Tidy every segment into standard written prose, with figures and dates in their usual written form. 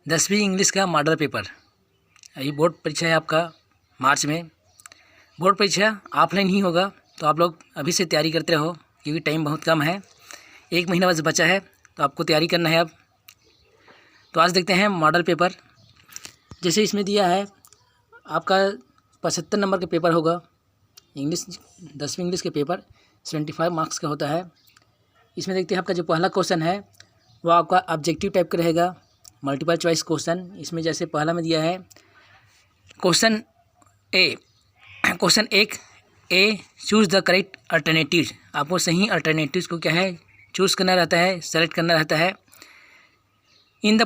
10वीं इंग्लिश का model paper. अभी बोर्ड परीक्षा है आपका मार्च में। बोर्ड परीक्षा ऑफलाइन ही होगा, तो आप लोग अभी से तैयारी करते रहो क्योंकि टाइम बहुत कम है, 1 महीना बस बचा है, तो आपको तैयारी करना है अब। तो आज देखते हैं मॉडल पेपर। जैसे इसमें दिया है आपका 75 नंबर का पेपर होगा इंग्लिश, 10वीं इंग्लिश के पेपर 75 मार्क्स का होता है। इसमें देखते हैं आपका जो पहला क्वेश्चन है वो आपका ऑब्जेक्टिव टाइप का रहेगा, मल्टीपल चॉइस क्वेश्चन। इसमें जैसे पहला में दिया है क्वेश्चन एक ए चूज़ द करेक्ट अल्टरनेटिव्स। आपको सही अल्टरनेटिव्स को क्या है चूज़ करना रहता है, सेलेक्ट करना रहता है। In the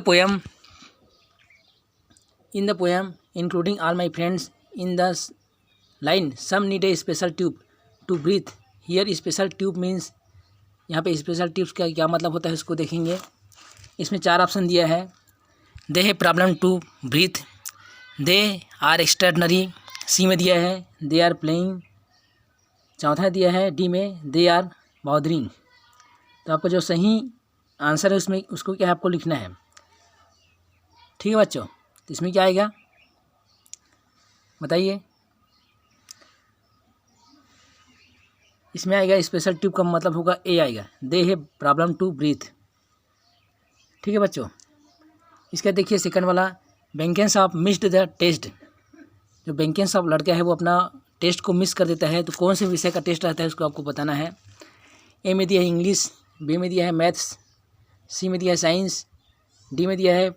poem including all my friends in the line some need a special tube to breathe here. Special tube means यहाँ पे स्पेशल ट्यूब्स का क्या मतलब होता है उसको देखेंगे। इसमें 4 ऑप्शन दिया है। दे है problem to breathe, they are extraordinary, C में दिया है दे आर प्लेइंग, चौथा दिया है डी में दे आर बॉदरिंग। तो आपको जो सही आंसर है उसमें उसको क्या है आपको लिखना है, ठीक है बच्चों। तो इसमें क्या आएगा बताइए। इसमें आएगा स्पेशल ट्यूब का मतलब होगा ए आएगा, दे है प्रॉब्लम टू ब्रीथ, ठीक है बच्चों। इसका देखिए सेकंड वाला बैंकेंस ऑफ मिस्ड द टेस्ट। जो बैंकेंस ऑफ लड़का है वो अपना टेस्ट को मिस कर देता है, तो कौन से विषय का टेस्ट रहता है उसको आपको बताना है। ए में दिया है इंग्लिश, बी में दिया है मैथ्स, सी में दिया है साइंस, डी में दिया है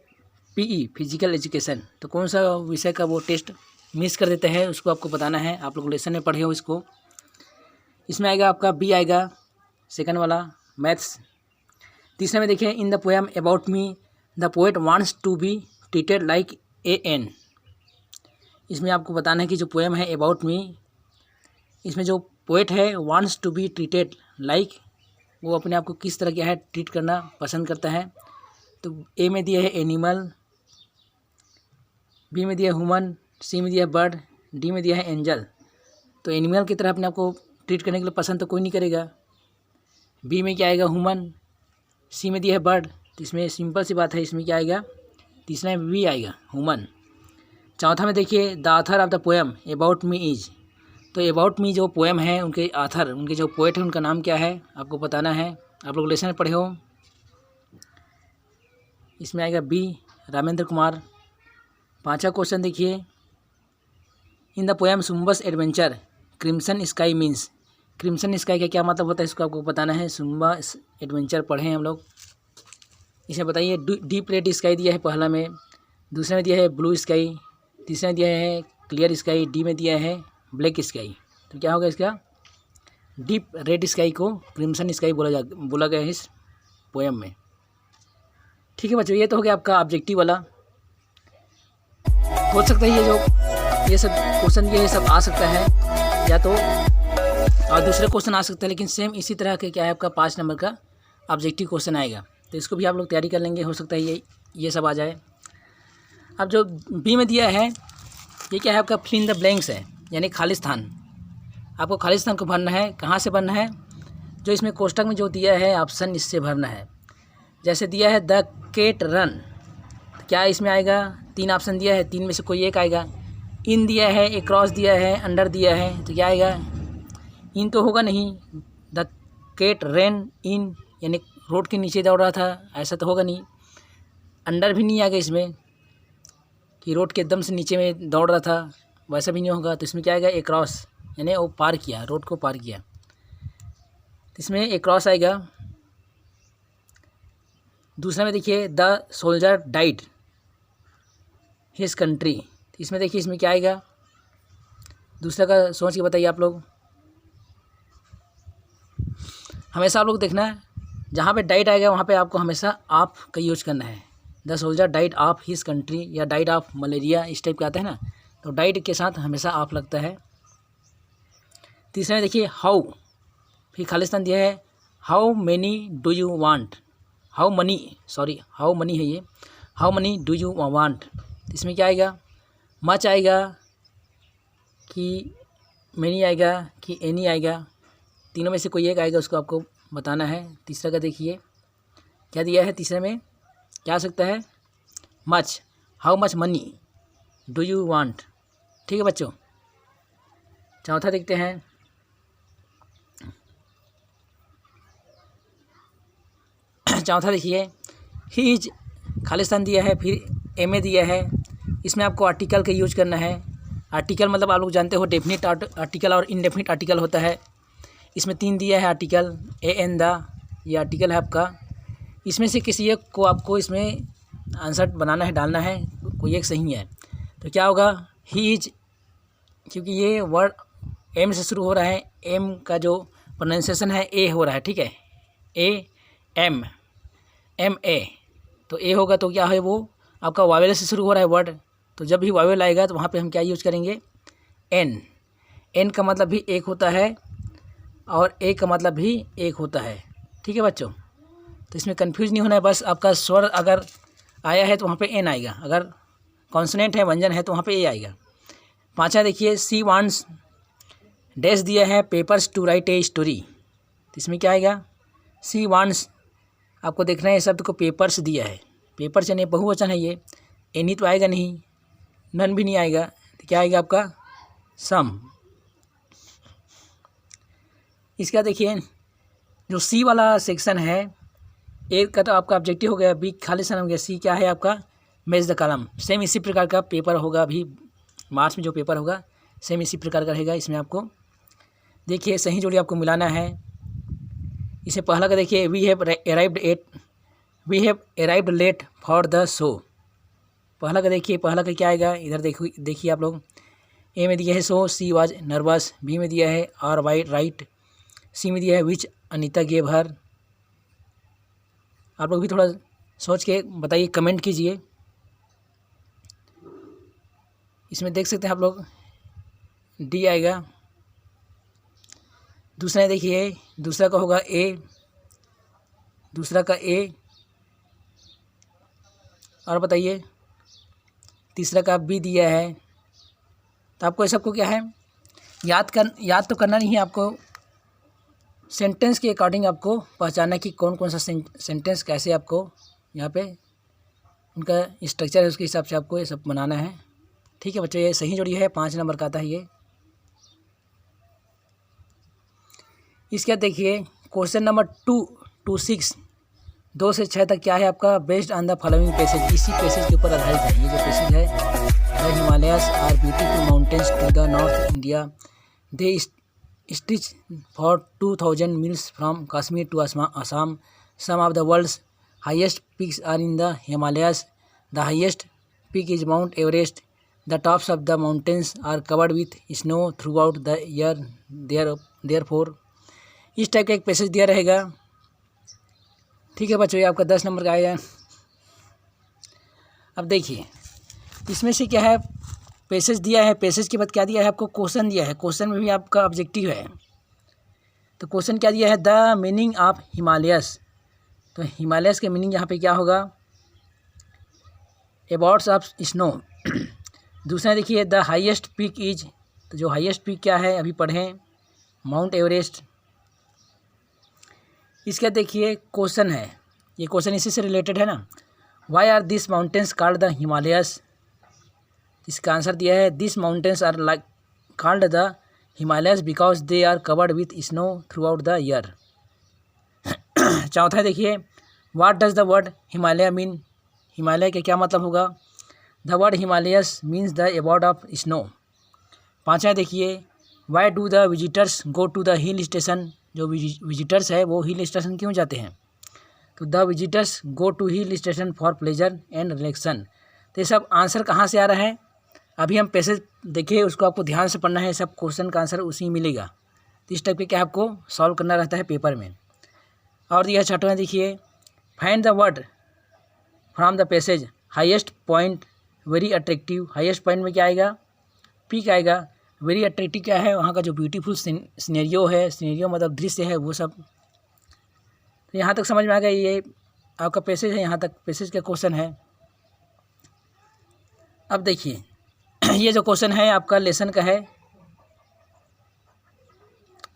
पीई फिजिकल एजुकेशन। तो कौन सा विषय का वो टेस्ट मिस कर देता है उसको आपको बताना है। आप लोग लेसन में पढ़े हो इसको। इसमें आएगा आपका बी आएगा सेकंड वाला मैथ्स। तीसरे में देखिए in the poem about me the poet wants to be treated like a an. इसमें आपको बताना है कि जो पोएम है अबाउट मी, इसमें जो पोएट है wants to be treated like, वो अपने आप को किस तरह क्या है ट्रीट करना पसंद करता है। तो ए में दिया है एनिमल, बी में दिया है ह्यूमन, सी में दिया है बर्ड, डी में दिया है एंजल। तो एनिमल की तरह अपने आप को ट्रीट करने के लिए पसंद तो कोई नहीं करेगा। बी में क्या आएगा ह्यूमन, सी में दिया है बर्ड, तो इसमें सिंपल सी बात है, इसमें क्या आएगा तीसरा में बी आएगा ह्यूमन। चौथा में देखिए the author of the poem about me is. तो अबाउट मी जो पोएम है उनके ऑथर, उनके जो पोएट है उनका नाम क्या है आपको बताना है। आप लोग लेसन में पढ़े हो। इसमें आएगा बी रामेंद्र कुमार। पांचवा क्वेश्चन देखिए इन द पोएम सुम्बस adventure crimson sky means. Crimson sky का क्या मतलब होता है इसको आपको बताना है। सुम्बस एडवेंचर पढ़े हैं हम लोग। इसे बताइए डीप रेड स्काई दिया है पहला में, दूसरे में दिया है ब्लू स्काई, तीसरे में दिया है क्लियर स्काई, डी में दिया है ब्लैक स्काई। तो क्या होगा इसका डीप रेड स्काई को क्रिम्सन स्काई बोला गया है इस पोएम में, ठीक है बच्चों। ये तो हो गया आपका ऑब्जेक्टिव वाला। हो सकता है ये सब क्वेश्चन ये सब आ सकता है, या तो और दूसरे क्वेश्चन आ सकता है, लेकिन सेम इसी तरह के क्या है आपका 5 नंबर का ऑब्जेक्टिव क्वेश्चन आएगा। तो इसको भी आप लोग तैयारी कर लेंगे, हो सकता है ये सब आ जाए। अब जो बी में दिया है ये क्या है आपका फिल इन द ब्लैंक्स है, यानी खाली स्थान। आपको खाली स्थान को भरना है। कहाँ से भरना है, जो इसमें कोष्टक में जो दिया है ऑप्शन इससे भरना है। जैसे दिया है द केट रन, तो क्या इसमें आएगा 3 ऑप्शन दिया है, 3 में से कोई एक आएगा। इन दिया है, एक क्रॉस दिया है, अंडर दिया है, तो क्या आएगा इन तो होगा नहीं। द केट रन इन यानी रोड के नीचे दौड़ रहा था, ऐसा तो होगा नहीं। अंडर भी नहीं आएगा इसमें कि रोड के एकदम से नीचे में दौड़ रहा था, वैसा भी नहीं होगा। तो इसमें क्या आएगा एक क्रॉस, यानी वो पार किया, रोड को पार किया, तो इसमें एक क्रॉस आएगा। दूसरा में देखिए the soldier died his country, तो इसमें देखिए इसमें क्या आएगा दूसरा का सोच के बताइए आप लोग। हमेशा आप लोग देखना जहाँ पे डाइट आएगा वहाँ पे आपको हमेशा आप का यूज करना है। The soldier diet of his country या डाइट ऑफ मलेरिया, इस टाइप का आता है ना, तो डाइट के साथ हमेशा आप लगता है। तीसरा में देखिए हाउ, फिर खालिस्तान दिया है how many do you want, how many है ये, how many do you want. इसमें क्या आएगा मच आएगा कि मैनी आएगा कि एनी आएगा, तीनों में से कोई एक आएगा, उसको आपको बताना है। तीसरा का देखिए क्या दिया है, तीसरे में क्या आ सकता है much, how much money do you want. ठीक है बच्चों। चौथा देखते हैं। चौथा देखिए, ही इज खालिस्तान दिया है, फिर एम ए दिया है। इसमें आपको आर्टिकल का यूज करना है। आर्टिकल मतलब आप लोग जानते हो डेफिनिट आर्टिकल और इनडेफिनिट आर्टिकल होता है। इसमें 3 दिया है आर्टिकल, ए एन द, ये आर्टिकल है आपका। इसमें से किसी एक को आपको इसमें आंसर बनाना है, डालना है, कोई एक सही है। तो क्या होगा, ही इज, क्योंकि ये वर्ड एम से शुरू हो रहा है, एम का जो प्रोनाउंसिएशन है ए हो रहा है। ठीक है, ए एम, एम ए, तो ए होगा तो क्या है, वो आपका वावेल से शुरू हो रहा है वर्ड। तो जब भी वावेल आएगा तो वहाँ पे हम क्या यूज करेंगे, एन। एन का मतलब भी एक होता है और ए का मतलब भी एक होता है। ठीक है बच्चों, तो इसमें कंफ्यूज नहीं होना है। बस आपका स्वर अगर आया है तो वहाँ पे एन आएगा, अगर कॉन्सोनेंट है, व्यंजन है, तो वहाँ पे ए आएगा। पाँचवा देखिए, सी वांट्स डैश दिया है papers to write a story. तो इसमें क्या आएगा, सी वांट्स, आपको देखना है शब्द को पेपर्स दिया है, पेपर्स यानी बहुवचन है ये, एनी तो आएगा नहीं, नन भी नहीं आएगा, तो क्या आएगा आपका, सम। इसका देखिए जो सी वाला सेक्शन है, ए का तो आपका ऑब्जेक्टिव हो गया, बी खालिस्तान हो गया, सी क्या है आपका, मैच द कॉलम। सेम इसी प्रकार का पेपर होगा, अभी मार्च में जो पेपर होगा सेम इसी प्रकार का रहेगा। इसमें आपको देखिए सही जोड़ी आपको मिलाना है। इसे पहला का देखिए, we have arrived late for the show. पहला का देखिए, पहला का क्या आएगा, इधर देखिए आप लोग, ए में दिया है सो, सी वाज नर्वस, बी में दिया है आर वाई राइट, सी में दिया है विच अनीता गेव हर। आप लोग भी थोड़ा सोच के बताइए, कमेंट कीजिए। इसमें देख सकते हैं आप लोग, डी आएगा। दूसरा देखिए, दूसरा का होगा ए, दूसरा का ए, और बताइए तीसरा का बी दिया है। तो आपको ये सबको क्या है, याद तो करना नहीं है, आपको सेंटेंस के अकॉर्डिंग आपको पहचानना कि कौन कौन सा सेंटेंस कैसे आपको यहाँ पे उनका स्ट्रक्चर है, उसके हिसाब से आपको ये सब बनाना है। ठीक है बच्चों, ये सही जोड़ी है, 5 नंबर का आता है ये। इसके देखिए क्वेश्चन नंबर 226, 2 से 6 तक क्या है आपका, based on the following passage. इसी पैसेज के ऊपर आधारित है ये जो पैसेज है। The Himalayas are beautiful mountains to the north India, they stretch for 2000 miles from Kashmir to Assam, some of the world's highest peaks are in the Himalayas, the highest peak is Mount Everest, the tops of the mountains are covered with snow throughout the year, therefore. इस type का एक passage दिया रहेगा। ठीक है बच्चों, ये आपका 10 नंबर का आएगा। अब देखिए इसमें से क्या है, पैसेज दिया है, पैसेज के बाद क्या दिया है आपको, क्वेश्चन दिया है। क्वेश्चन में भी आपका ऑब्जेक्टिव है। तो क्वेश्चन क्या दिया है, द मीनिंग ऑफ हिमालयस। तो हिमालयस के मीनिंग यहाँ पे क्या होगा, अबाउट्स ऑफ स्नो। दूसरा देखिए, द हाईएस्ट पीक इज, तो जो हाईएस्ट पीक क्या है अभी पढ़ें, माउंट एवरेस्ट। इसका देखिए क्वेश्चन है, ये क्वेश्चन इसी से रिलेटेड है ना, why are this mountains called the Himalayas. इसका आंसर दिया है, this mountains are like called the Himalayas because they are covered with snow throughout the year. चौथा देखिए, what does the word Himalaya mean. Himalaya का क्या मतलब होगा, the word Himalayas means the about of snow. पाँचवा देखिए, why do the visitors go to the hill station. जो visitors है वो हिल स्टेशन क्यों जाते हैं, तो the visitors go to hill station for pleasure and relaxation. तो ये सब आंसर कहाँ से आ रहा है, अभी हम पैसेज देखिए, उसको आपको ध्यान से पढ़ना है, सब क्वेश्चन का आंसर उसी मिलेगा। तो इस टाइप के क्या आपको सॉल्व करना रहता है पेपर में। और यह छठवां देखिए, find the word from the passage, highest point, very attractive. Highest point में क्या आएगा, पीक आएगा। वेरी अट्रैक्टिव क्या है, वहाँ का जो ब्यूटीफुल सीनेरियो है, सीनेरियो मतलब दृश्य है वो सब। तो यहाँ तक समझ में आ गया, ये आपका पैसेज है, यहाँ तक पैसेज का क्वेश्चन है। अब देखिए ये जो क्वेश्चन है आपका लेसन का है,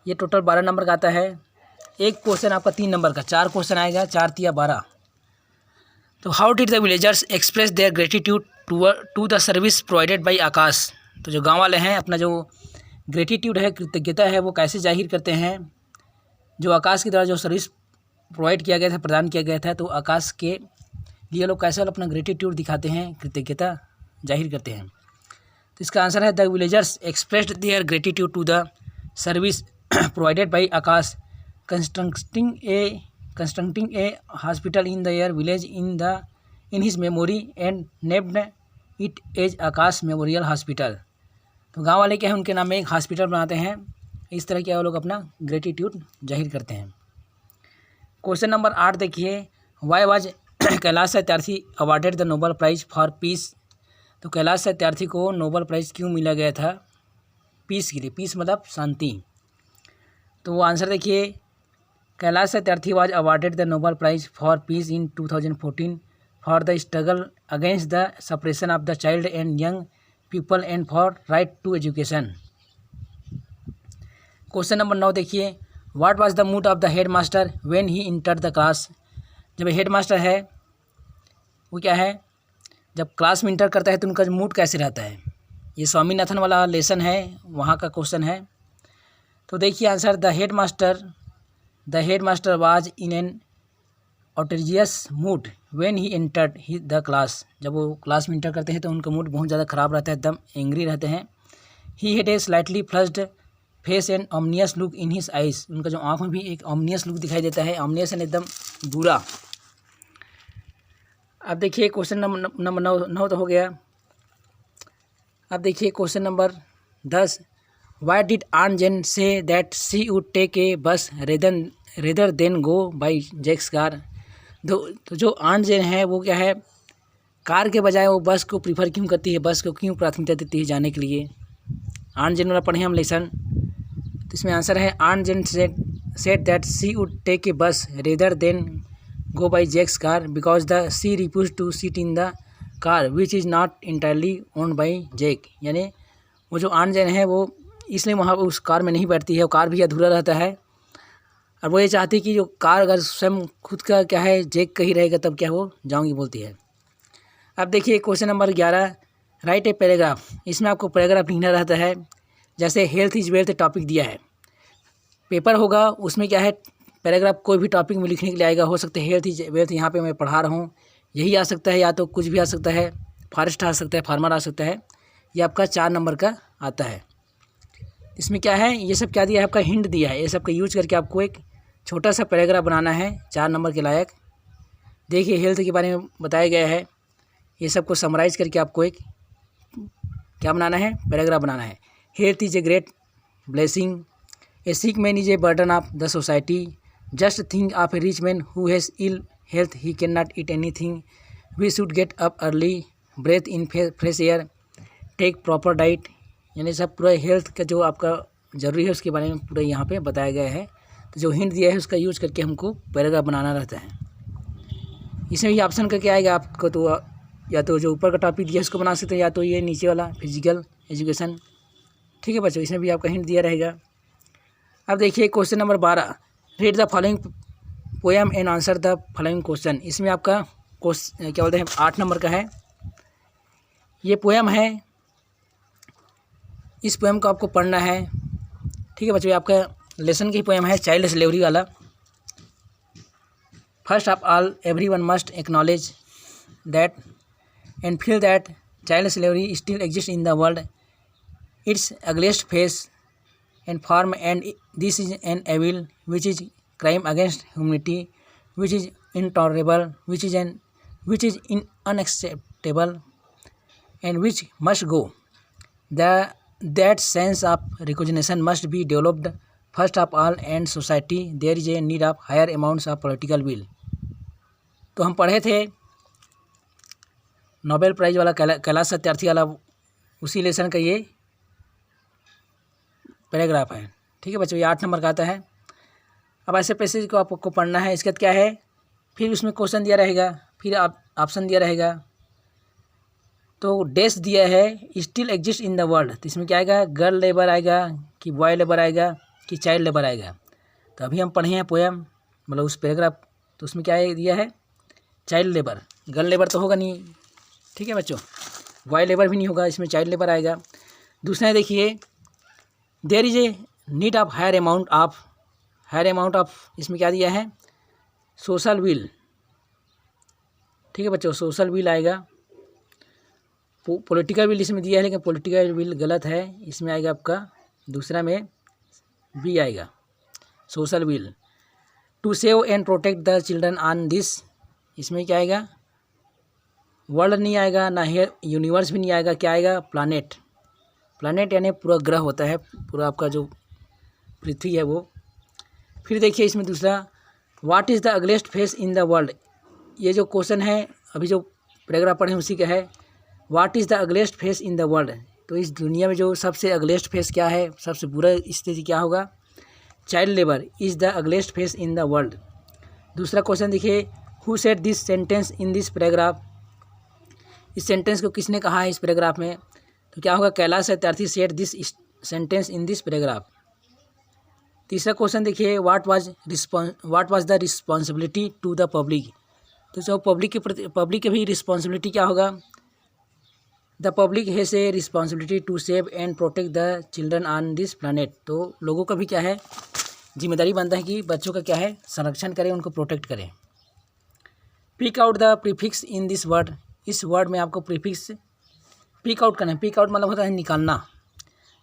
ये टोटल 12 नंबर का आता है। एक क्वेश्चन आपका 3 नंबर का, 4 क्वेश्चन आएगा, 4 तिया 12। तो how did the villagers express their gratitude to the service provided by Aakash. तो जो गांव वाले हैं अपना जो ग्रेटिट्यूड है, कृतज्ञता है, वो कैसे जाहिर करते हैं, जो आकाश की द्वारा जो सर्विस प्रोवाइड किया गया था, प्रदान किया गया था, तो आकाश के लिए लोग कैसे अपना ग्रेटिट्यूड दिखाते हैं, कृतज्ञता जाहिर करते हैं। तो इसका आंसर है the villagers expressed their gratitude to the service provided by Akash constructing a hospital in their village in his memory and named it as Akash memorial hospital. तो गांव वाले क्या है, उनके नाम में एक हॉस्पिटल बनाते हैं। इस तरह के वो लोग अपना ग्रेटिट्यूड जाहिर करते हैं। क्वेश्चन नंबर 8 देखिए, why was Kailash Satyarthi awarded the Nobel prize for piece. तो कैलाश सत्यार्थी को नोबेल प्राइज़ क्यों मिला गया था, पीस के लिए। पीस मतलब शांति। तो वो आंसर देखिए, Kailash Satyarthi was awarded the Nobel prize for peace in 2014 for the struggle against the suppression of the child and young people and for right to education. Question number 9 देखिए, what was the mood of the head master when he entered the class. जब head master है वो क्या है, जब class में inter करता है तो उनका मूड कैसे रहता है। ये स्वामीनाथन वाला लेसन है, वहाँ का क्वेश्चन है। तो देखिए answer, the head master was in an outrageous mood when he entered the class. जब वो क्लास में इंटर करते हैं तो उनका मूड बहुत ज़्यादा ख़राब रहता है, एकदम एंग्री रहते हैं। He had a slightly flushed face and ominous look in his eyes. उनका जो आँख में भी एक ऑमनियस लुक दिखाई देता है, ऑमनियस एंड एकदम बुरा। अब देखिए क्वेश्चन नंबर 9 तो हो गया। अब देखिए question number 10, why did aunt Jane say that she would take a bus rather than go by Jack's car. तो जो आन जेन है वो क्या है, कार के बजाय वो बस को प्रीफर क्यों करती है, बस को क्यों प्राथमिकता देती है जाने के लिए। आन जेन वाला पढ़े हम लेसन। तो इसमें आंसर है, aunt Jane said that she would take a bus rather than go by Jack's car because the she refuse to seat in the car which is not entirely owned by Jack. यानी वो जो आन जेन है वो इसलिए वहाँ उस car में नहीं बैठती है, वो कार भी अधूरा रहता है। और वो ये चाहती है कि जो कार अगर स्वयं खुद का क्या है जैक का ही रहेगा तब क्या वो जाऊँगी बोलती है। अब देखिए question number 11, right a paragraph. इसमें आपको पैराग्राफ लिखना रहता है। जैसे हेल्थ इज वेल्थ टॉपिक दिया है, पेपर होगा उसमें क्या है, पैराग्राफ कोई भी टॉपिक में लिखने के लिए आएगा। हो सकता है हेल्थ इज वेल्थ, यहाँ पे मैं पढ़ा रहा हूँ, यही आ सकता है, या तो कुछ भी आ सकता है, फॉरेस्ट आ सकता है, फार्मर आ सकता है। ये आपका 4 नंबर का आता है। इसमें क्या है, ये सब क्या दिया है, आपका हिंट दिया है। ये सब का यूज करके आपको एक छोटा सा पैराग्राफ बनाना है 4 नंबर के लायक। देखिए हेल्थ के बारे में बताया गया है, ये सब को समराइज करके आपको एक क्या बनाना है, पैराग्राफ बनाना है। Health is a great blessing, a sick man is a burden of the society, just think of a rich man who has ill health he can not eat anything, we should get up early, breathe in fresh air, take proper diet. यानी सब पूरा health का जो आपका ज़रूरी है उसके बारे में पूरा यहाँ पे बताया गया है। तो जो हिंट दिया है उसका यूज करके हमको पैराग्राफ बनाना रहता है। इसमें भी ऑप्शन करके आएगा आपको, तो या तो जो ऊपर का टॉपिक दिया है उसको बना सकते हैं, या तो ये नीचे वाला फिजिकल एजुकेशन। ठीक है बच्चों, इसमें भी आपका हिंट दिया रहेगा। अब देखिए question number 12, read the following poem and answer the following question. इसमें आपका क्वेश्चन क्या बोलते हैं 8 नंबर का है। ये पोएम है, इस पोएम को आपको पढ़ना है। ठीक है बच्चों, आपका लेसन की पोएम है, चाइल्ड स्लेवरी वाला। First of all everyone must acknowledge that and feel that child slavery still exist in the world, it's ugliest face and form, and this is an evil which is crime against humanity, which is intolerable, which is unacceptable, and which must go. That sense of recognition must be developed first of all, and society there is a need of higher amounts of political will. तो हम पढ़े थे Nobel prize वाला कैलाश सत्यार्थी वाला, उसी lesson का ये paragraph है। ठीक है बच्चों, ये 8 नंबर का आता है। अब ऐसे पैसेज को आपको पढ़ना है। इसके बाद क्या है, फिर उसमें क्वेश्चन दिया रहेगा, फिर आप ऑप्शन दिया रहेगा। तो डैश दिया है still exist in the world, तो इसमें क्या आएगा, गर्ल लेबर आएगा कि बॉय लेबर आएगा कि चाइल्ड लेबर आएगा। तो अभी हम पढ़े हैं पोएम मतलब उस पैराग्राफ, तो उसमें क्या दिया है, चाइल्ड लेबर गर्ल लेबर तो होगा नहीं, ठीक है बच्चों, बॉय लेबर भी नहीं होगा, इसमें चाइल्ड लेबर आएगा। दूसरा देखिए, there is a need of higher amount of, इसमें क्या दिया है, सोशल विल, ठीक है बच्चों, सोशल विल आएगा। पॉलिटिकल विल इसमें दिया है, लेकिन पॉलिटिकल विल गलत है, इसमें आएगा आपका दूसरा में बी आएगा, social will. To save and protect the children on this, इसमें क्या आएगा, वर्ल्ड नहीं आएगा, ना ही यूनिवर्स भी नहीं आएगा, क्या आएगा, प्लानेट। प्लानेट यानी पूरा ग्रह होता है, पूरा आपका जो पृथ्वी है वो। फिर देखिए इसमें दूसरा, what is the ugliest face in the world, ये जो क्वेश्चन है अभी जो पैराग्राफ पढ़े उसी का है। What is the ugliest face in the world, तो इस दुनिया में जो सबसे अगलेस्ट फेस क्या है, सबसे बुरा स्थिति क्या होगा, child labour is the ugliest face in the world. दूसरा क्वेश्चन देखिए, who said this sentence in this paragraph, इस सेंटेंस को किसने कहा है इस पैराग्राफ में, तो क्या होगा, Kailash Satyarthi said this sentence in this paragraph. तीसरा क्वेश्चन देखिए, what was the responsibility to the public, तो जो पब्लिक की भी रिस्पॉन्सिबिलिटी क्या होगा, the public has a responsibility to save and protect the children on this planet, तो लोगों का भी क्या है, जिम्मेदारी बनता है कि बच्चों का क्या है, संरक्षण करें, उनको प्रोटेक्ट करें। Pick out the prefix in this word, इस वर्ड में आपको प्रीफिक्स पिक आउट करना है। पिक आउट मतलब होता है निकालना,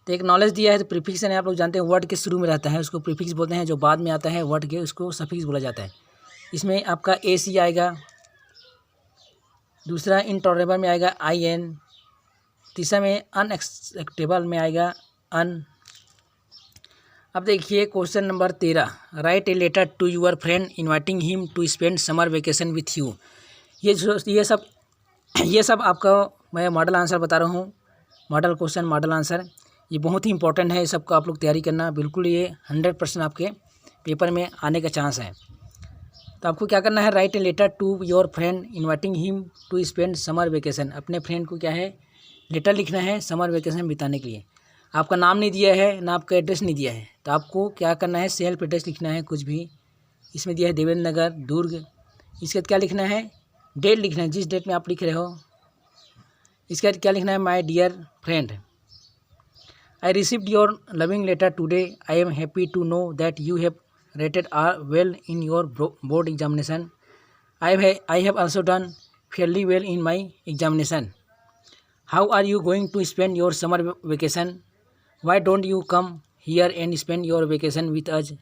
तो एक नॉलेज दिया है, तो प्रीफिक्स यानी आप लोग जानते हैं वर्ड के शुरू में रहता है उसको प्रीफिक्स बोलते हैं, जो बाद में आता है वर्ड के उसको सफिक्स बोला जाता है। इसमें आपका ए सी आएगा, दूसरा इनटॉलरेबल में आएगा आई एन, तीसरा में अनएक्सेप्टेबल में आएगा अन। अब देखिए question number 13, write a letter to your friend inviting him to spend summer vacation with you. ये सब आपका मैं मॉडल आंसर बता रहा हूँ, मॉडल क्वेश्चन मॉडल आंसर, ये बहुत ही इंपॉर्टेंट है, सबको आप लोग तैयारी करना, बिल्कुल ये 100% आपके पेपर में आने का चांस है। तो आपको क्या करना है, write a letter to your friend inviting him to spend summer vacation, अपने फ्रेंड को क्या है, लेटर लिखना है समर वेकेशन बिताने के लिए। आपका नाम नहीं दिया है, ना आपका एड्रेस नहीं दिया है, तो आपको क्या करना है, सेल्फ एड्रेस लिखना है कुछ भी, इसमें दिया है देवेंद्र नगर दुर्ग। इसके बाद क्या लिखना है, डेट लिखना है, जिस डेट में आप लिख रहे हो। इसके बाद क्या लिखना है, my dear friend, I received your loving letter today, I am happy to know that you have rated well in your board examination. I have also done fairly well in my examination. How are you going to spend your summer vacation? Why don't you come here and spend your vacation with us?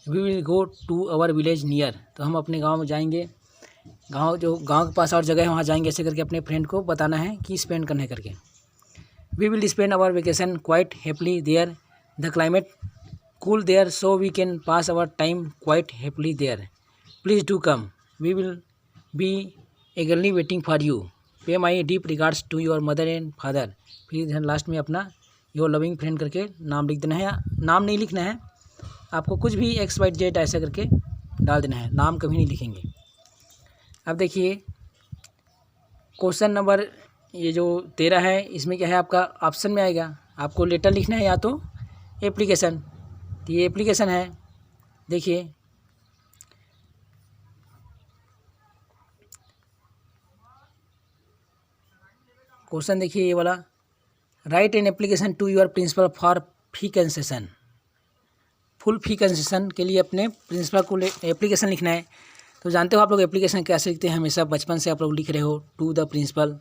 We will go to our village near. तो हम अपने गांव में जाएंगे, गांव के पास और जगह है वहाँ जाएंगे, ऐसे करके अपने फ्रेंड को बताना है कि स्पेंड करने करके। We will spend our vacation quite happily there. The climate cool there, so we can pass our time quite happily there. Please do come. We will be eagerly waiting for you. Pay my deep regards to your mother and father. फिर last में अपना your loving friend करके नाम लिख देना है, नाम नहीं लिखना है आपको, कुछ भी XYZ ऐसा करके डाल देना है, नाम कभी नहीं लिखेंगे। अब देखिए क्वेश्चन नंबर ये जो 13 है, इसमें क्या है, आपका ऑप्शन में आएगा, आपको लेटर लिखना है या तो एप्लीकेशन, तो ये एप्लीकेशन है। देखिए क्वेश्चन देखिए ये वाला, write an application to your principal for fee concession, full fee concession के लिए अपने प्रिंसिपल को एप्लीकेशन लिखना है। तो जानते हो आप लोग एप्लीकेशन कैसे लिखते हैं, हमेशा बचपन से आप लोग लिख रहे हो, टू द प्रिंसिपल।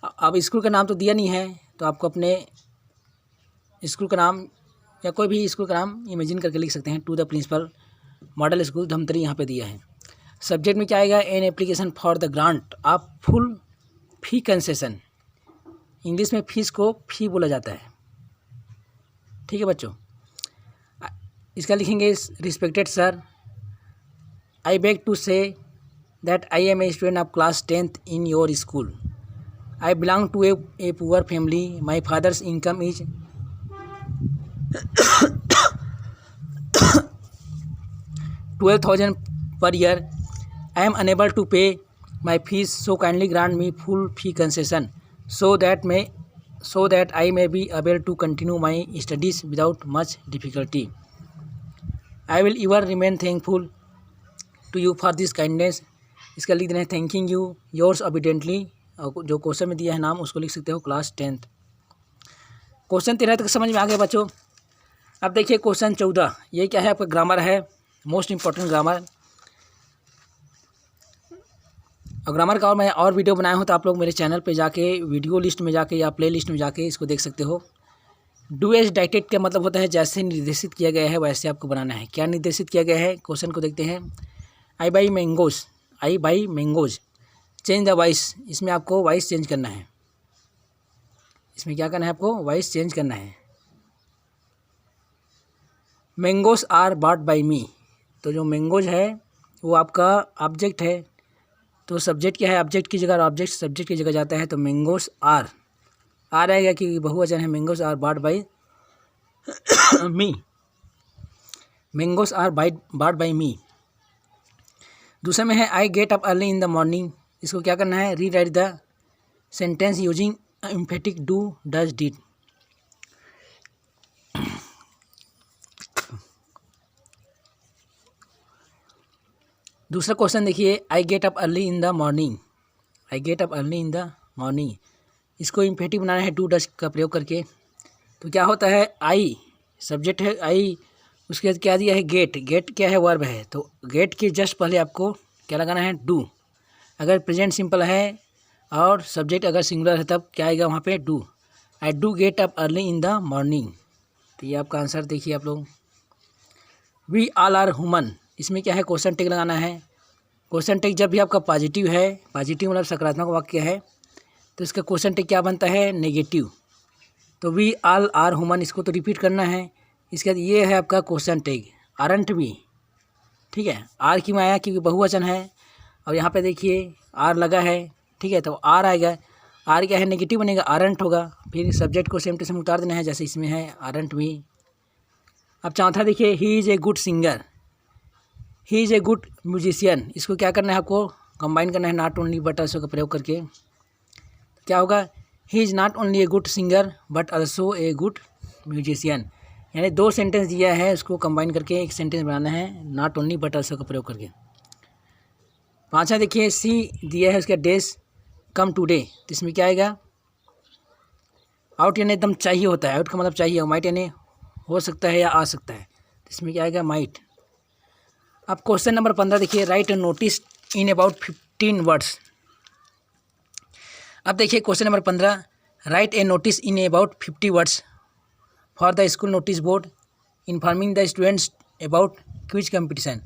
अब स्कूल का नाम तो दिया नहीं है, तो आपको अपने स्कूल का नाम या कोई भी स्कूल का नाम इमेजिन करके लिख सकते हैं, to the principal model school Dhamtari यहाँ पे दिया है। सब्जेक्ट में क्या आएगा, an application for the grant of full fee concession, English में फीस को फी बोला जाता है, ठीक है बच्चों। इसका लिखेंगे, respected sir, I beg to say that I am a student of class 10th in your school, I belong to a poor family, my father's income is 12,000 per year. I am unable to pay my fees, so kindly grant me full fee concession so that I may be able to continue my studies without much difficulty. I will ever remain thankful to you for this kindness. इसका लिख देना है thanking you yours ऑबिडेंटली, और जो question में दिया है नाम उसको लिख सकते हो क्लास 10th। क्वेश्चन 13 तक समझ में आ गया बच्चों। अब देखिए क्वेश्चन 14, ये क्या है आपका ग्रामर है, मोस्ट इंपॉर्टेंट ग्रामर। और ग्रामर का और मैं और वीडियो बनाया हूँ तो आप लोग मेरे चैनल पे जाके वीडियो लिस्ट में जाके या प्ले लिस्ट में जाके इसको देख सकते हो। डू एज डाइटेड का मतलब होता है जैसे निर्देशित किया गया है वैसे आपको बनाना है। क्या निर्देशित किया गया है, क्वेश्चन को देखते हैं। I buy mangoes change the voice, इसमें आपको वॉइस चेंज करना है। इसमें क्या करना है आपको, वॉइस चेंज करना है। मैंगोज आर बॉट बाई मी, तो जो मैंगोज है वो आपका ऑब्जेक्ट है, तो सब्जेक्ट क्या है, ऑब्जेक्ट की जगह ऑब्जेक्ट सब्जेक्ट की जगह जाता है, तो मैंगोज आर आएगा कि बहुवचन है। Mangoes are bought by me, mangoes are bought by me. दूसरे में है I get up early in the morning, इसको क्या करना है, rewrite the sentence using emphatic do does did. दूसरा क्वेश्चन देखिए, I get up early in the morning, I get up early in the morning, इसको emphatic बनाना है do does का प्रयोग करके। तो क्या होता है, आई सब्जेक्ट है आई, उसके बाद क्या दिया है गेट, गेट क्या है वर्ब है, तो गेट के जस्ट पहले आपको क्या लगाना है, डू। अगर प्रेजेंट सिंपल है और सब्जेक्ट अगर सिंगुलर है तब क्या आएगा वहाँ पे, do. I do get up early in the morning, तो ये आपका आंसर देखिए आप लोग। वी ऑल आर ह्यूमन, इसमें क्या है, क्वेश्चन टेक लगाना है। क्वेश्चन टेक जब भी आपका पॉजिटिव है, पॉजिटिव मतलब सकारात्मक वाक्य है, तो इसका क्वेश्चन टेक क्या बनता है, नेगेटिव। तो वी ऑल आर ह्यूमन, इसको तो रिपीट करना है। इसके बाद ये है आपका क्वेश्चन टेक आरंट भी, ठीक है। आर क्यों आया, क्योंकि बहुवचन है, और यहाँ पे देखिए आर लगा है, ठीक है, तो आर आएगा। आर क्या है, नेगेटिव बनेगा, आरंट होगा। फिर सब्जेक्ट को सेम टू सेम उतार देना है जैसे इसमें है, आरंट भी। अब चौथा देखिए, he is a good singer, he is a good musician, इसको क्या करना है आपको, कंबाइन करना है नॉट ओनली बट ऑल्सो का प्रयोग करके। क्या होगा, he is not only a good singer but also a good musician, यानी दो सेंटेंस दिया है उसको कंबाइन करके एक सेंटेंस बनाना है नॉट ओनली बट ऑल्सो का प्रयोग करके। पाँचवा देखिए, सी दिया है उसका डेज कम टुडे, तो इसमें क्या आएगा, आउट यानी एकदम चाहिए होता है, आउट का मतलब चाहिए, और माइट यानी हो सकता है या आ सकता है, तो इसमें क्या आएगा, माइट। अब क्वेश्चन नंबर 15 देखिए, right A notice in about 15 words. अब देखिए question number 15, right A notice in about 50 words for the school notice board informing the students about quiz competition.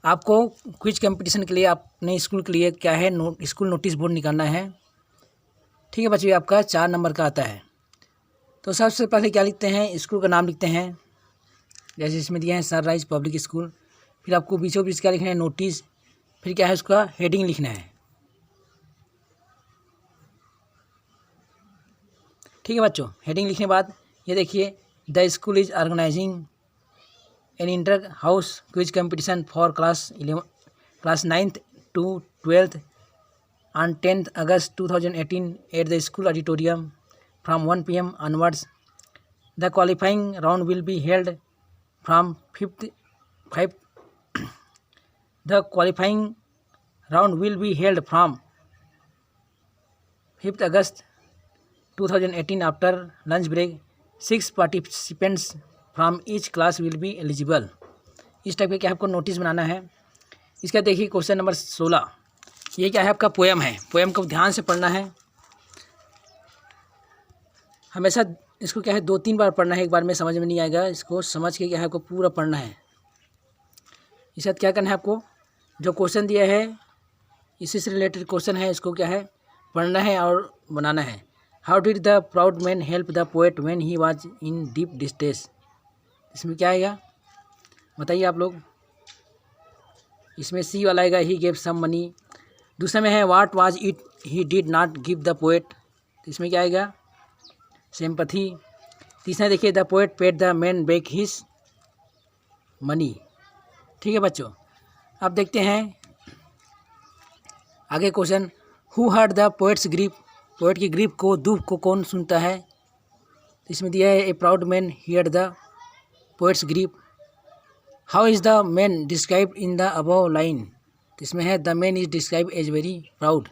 आपको क्विज कंपटीशन के लिए अपने स्कूल के लिए क्या है, स्कूल नोटिस बोर्ड निकालना है, ठीक है बच्चों। आपका 4 नंबर का आता है। तो सबसे पहले क्या लिखते हैं, स्कूल का नाम लिखते हैं, जैसे इसमें दिया है सनराइज पब्लिक स्कूल। फिर आपको बीचों बीच क्या लिखना है, नोटिस। फिर क्या है, उसका हेडिंग लिखना है, ठीक है बच्चों। हेडिंग लिखने के बाद ये देखिए, the school is organizing an inter house quiz competition for class 9th to 12th on 10th August 2018 at the school auditorium from 1 p.m. onwards. The qualifying round will be held from 5th August 2018 after lunch break. 6 participants from each class will be eligible. इस type का क्या आपको notice बनाना है। इसका देखिए question number 16, ये क्या है आपका पोएम है। पोएम को ध्यान से पढ़ना है, हमेशा इसको क्या है 2-3 बार पढ़ना है, एक बार में समझ में नहीं आएगा, इसको समझ के क्या है आपको पूरा पढ़ना है। इसके बाद क्या करना है आपको, जो क्वेश्चन दिया है इसी से रिलेटेड क्वेश्चन है, इसको क्या है पढ़ना है और बनाना है। How did the proud man help the poet when he was in deep distress, इसमें क्या आएगा बताइए आप लोग। इसमें सी वाला आएगा, ही गेव सम मनी। दूसरे में है what was it he did not give the poet, तो इसमें क्या आएगा, सिंपैथी। तीसरा देखिए, the poet paid the man back his money, ठीक है बच्चों। अब देखते हैं आगे question, who heard the poet's grief, poet की ग्रीफ को, दुख को कौन सुनता है, तो इसमें दिया है a proud man heard the poet's grief. How is the man described in the above line, तो इसमें है the man is describe as very proud,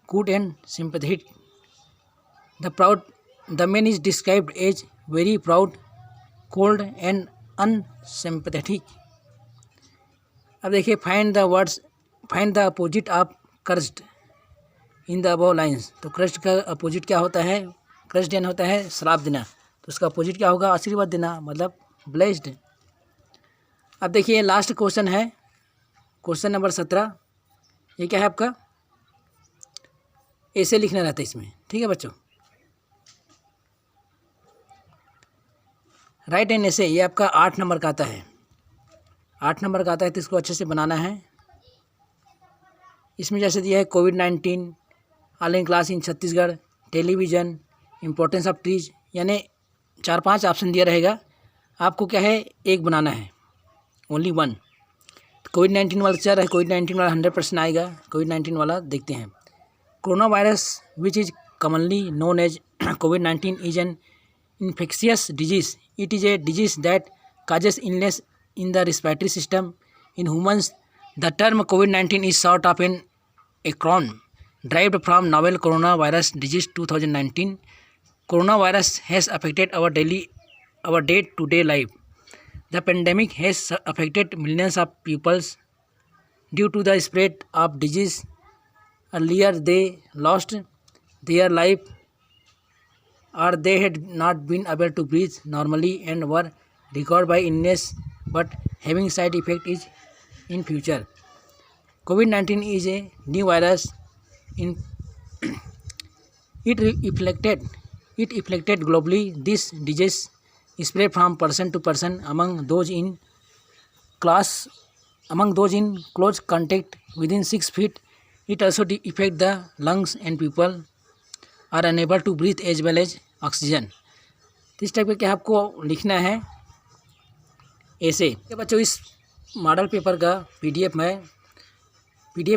good and sympathetic. The man is described as very proud, cold and unsympathetic. अब देखिए find the opposite of cursed in the above lines. तो cursed का अपोजिट क्या होता है? कर्स्ड यानी होता है श्राप देना, तो उसका अपोजिट क्या होगा? आशीर्वाद देना, मतलब ब्लेस्ड। अब देखिए लास्ट क्वेश्चन है, क्वेश्चन नंबर 17। ये क्या है आपका? ऐसे लिखना रहता है इसमें, ठीक है बच्चों। राइट एन ऐसे, ये आपका 8 नंबर का आता है, 8 नंबर का आता है, तो इसको अच्छे से बनाना है। इसमें जैसे दिया है कोविड-19, online class in Chhattisgarh, television, importance of trees, यानी 4-5 ऑप्शन दिया रहेगा। आपको क्या है? एक बनाना है, ओनली वन। कोविड-19 वाला चल रहा है, कोविड-19 वाला 100% आएगा। कोविड-19 वाला देखते हैं। Corona virus which is commonly known as कोविड-19 is an infectious disease. It is a disease that causes illness in the respiratory system. In humans, the term COVID-19 is sort of an acronym derived from novel coronavirus disease 2019. Coronavirus has affected our day-to-day life. The pandemic has affected millions of people due to the spread of disease. Earlier, they lost their life or they had not been able to breathe normally and were recovered by illness but having side effect is in future. COVID-19 is a new virus. It affected globally. This disease spread from person to person among those in close contact within 6 feet. It also affect the lungs and people are unable to breathe as well as oxygen. तो इस type का क्या आपको लिखना है ऐसे। बच्चों इस मॉडल पेपर का पीडीएफ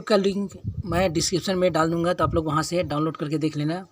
का लिंक मैं डिस्क्रिप्शन में डाल दूंगा, तो आप लोग वहाँ से डाउनलोड करके देख लेना।